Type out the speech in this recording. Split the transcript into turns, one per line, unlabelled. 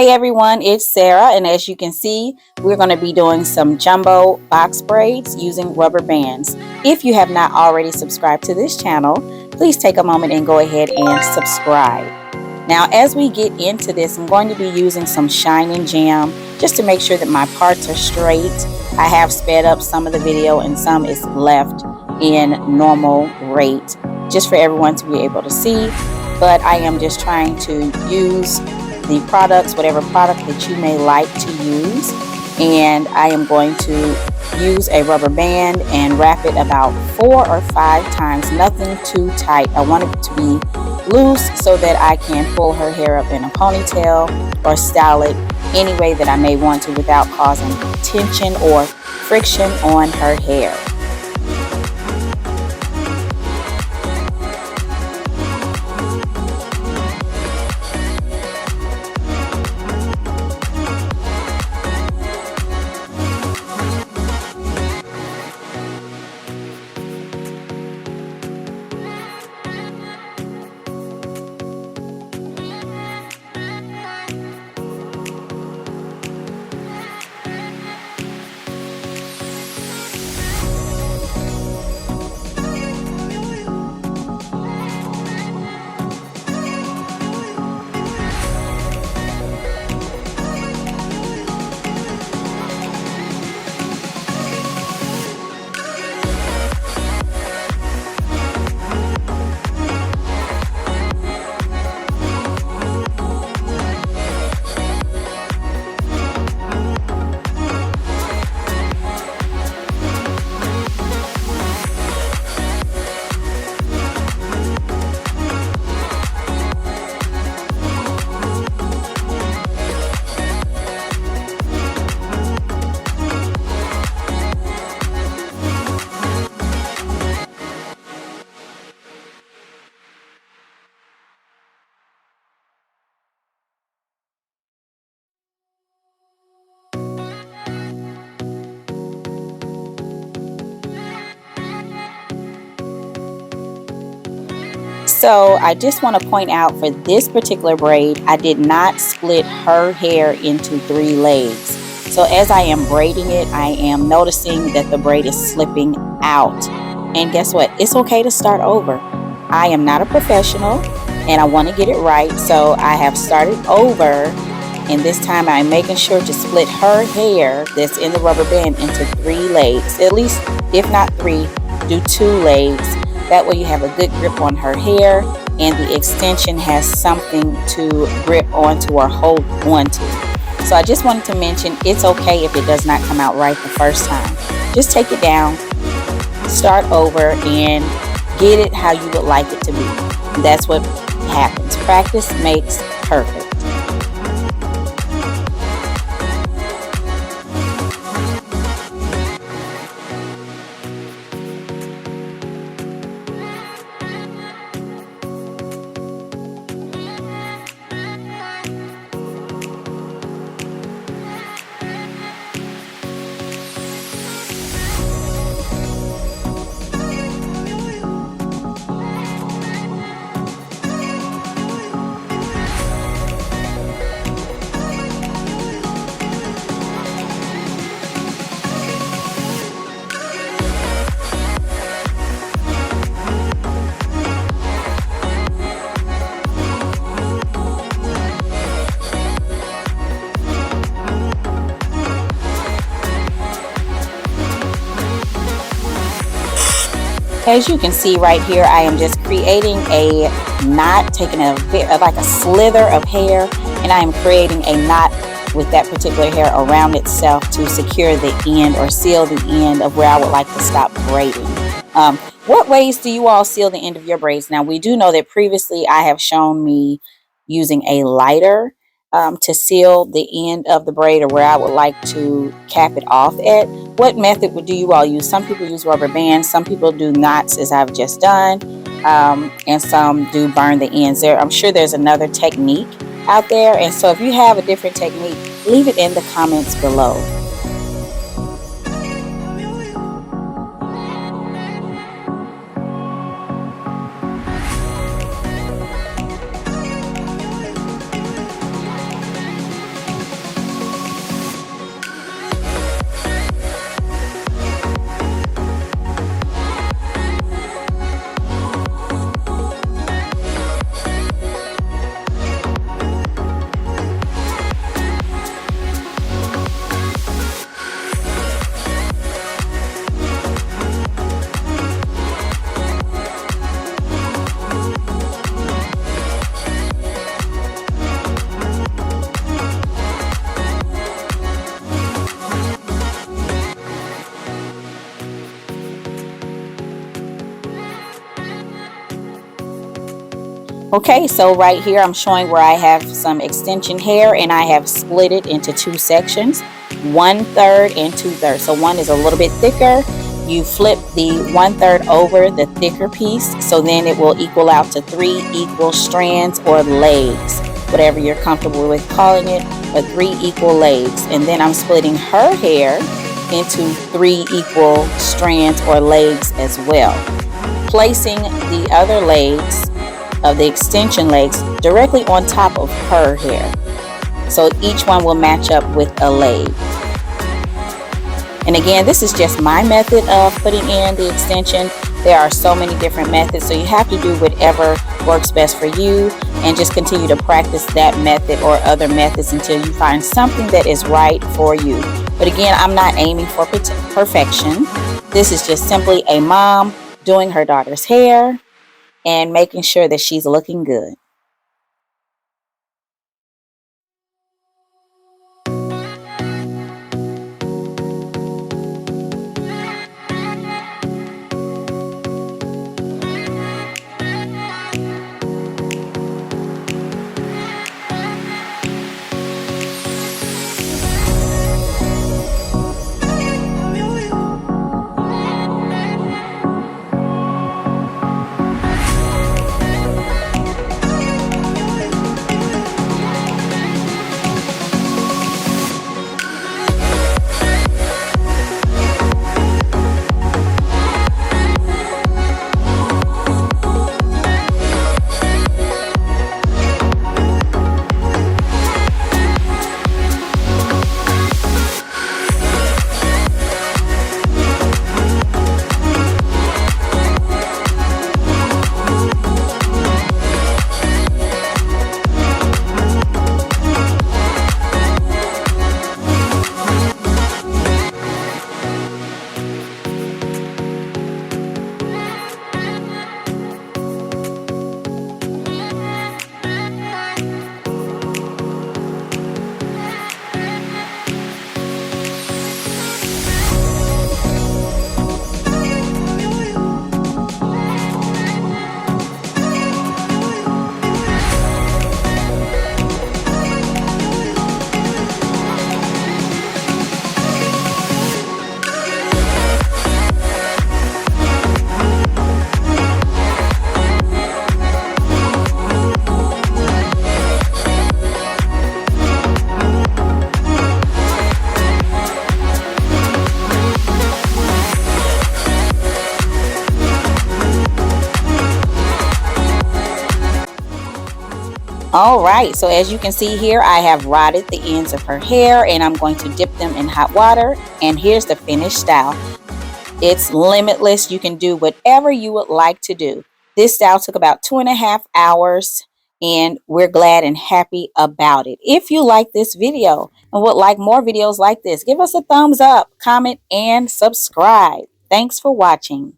Hey everyone, it's Sarah, and as you can see, we're going to be doing some jumbo box braids using rubber bands. If you have not already subscribed to this channel, please take a moment and go ahead and subscribe. Now, as we get into this, I'm going to be using some Shine and Jam just to make sure that my parts are straight. I have sped up some of the video and some is left in normal rate just for everyone to be able to see, but I am just trying to use the products, whatever product that you may like to use, and I am going to use a rubber band and wrap it about 4 or 5 times, nothing too tight. I want it to be loose so that I can pull her hair up in a ponytail or style it any way that I may want to without causing tension or friction on her hair. So I just want to point out, for this particular braid, I did not split her hair into 3 legs. So as I am braiding it, I am noticing that the braid is slipping out. And guess what? It's okay to start over. I am not a professional and I want to get it right. So I have started over, and this time I'm making sure to split her hair that's in the rubber band into 3 legs. At least, if not 3, do 2 legs. That way you have a good grip on her hair and the extension has something to grip onto or hold onto. So I just wanted to mention, it's okay if it does not come out right the first time. Just take it down, start over, and get it how you would like it to be. That's what happens. Practice makes perfect. As you can see right here, I am just creating a knot, taking like a slither of hair, and I am creating a knot with that particular hair around itself to secure the end or seal the end of where I would like to stop braiding. What ways do you all seal the end of your braids? Now, we do know that previously I have shown me using a lighter to seal the end of the braid or where I would like to cap it off at. What method do you all use? Some people use rubber bands, some people do knots as I've just done, and some do burn the ends. I'm sure there's another technique out there, and so if you have a different technique, leave it in the comments below. Okay, so right here I'm showing where I have some extension hair and I have split it into two sections, 1/3 and 2/3. So one is a little bit thicker. You flip the 1/3 over the thicker piece, so then it will equal out to 3 equal strands or legs, whatever you're comfortable with calling it, but 3 equal legs. And then I'm splitting her hair into 3 equal strands or legs as well, placing the other legs of the extension legs directly on top of her hair. So each one will match up with a leg. And again, this is just my method of putting in the extension. There are so many different methods, so you have to do whatever works best for you and just continue to practice that method or other methods until you find something that is right for you. But again, I'm not aiming for perfection. This is just simply a mom doing her daughter's hair and making sure that she's looking good. All right, so as you can see here, I have rotted the ends of her hair and I'm going to dip them in hot water. And here's the finished style. It's limitless. You can do whatever you would like to do. This style took about 2.5 hours and we're glad and happy about it. If you like this video and would like more videos like this, give us a thumbs up, comment, and subscribe. Thanks for watching.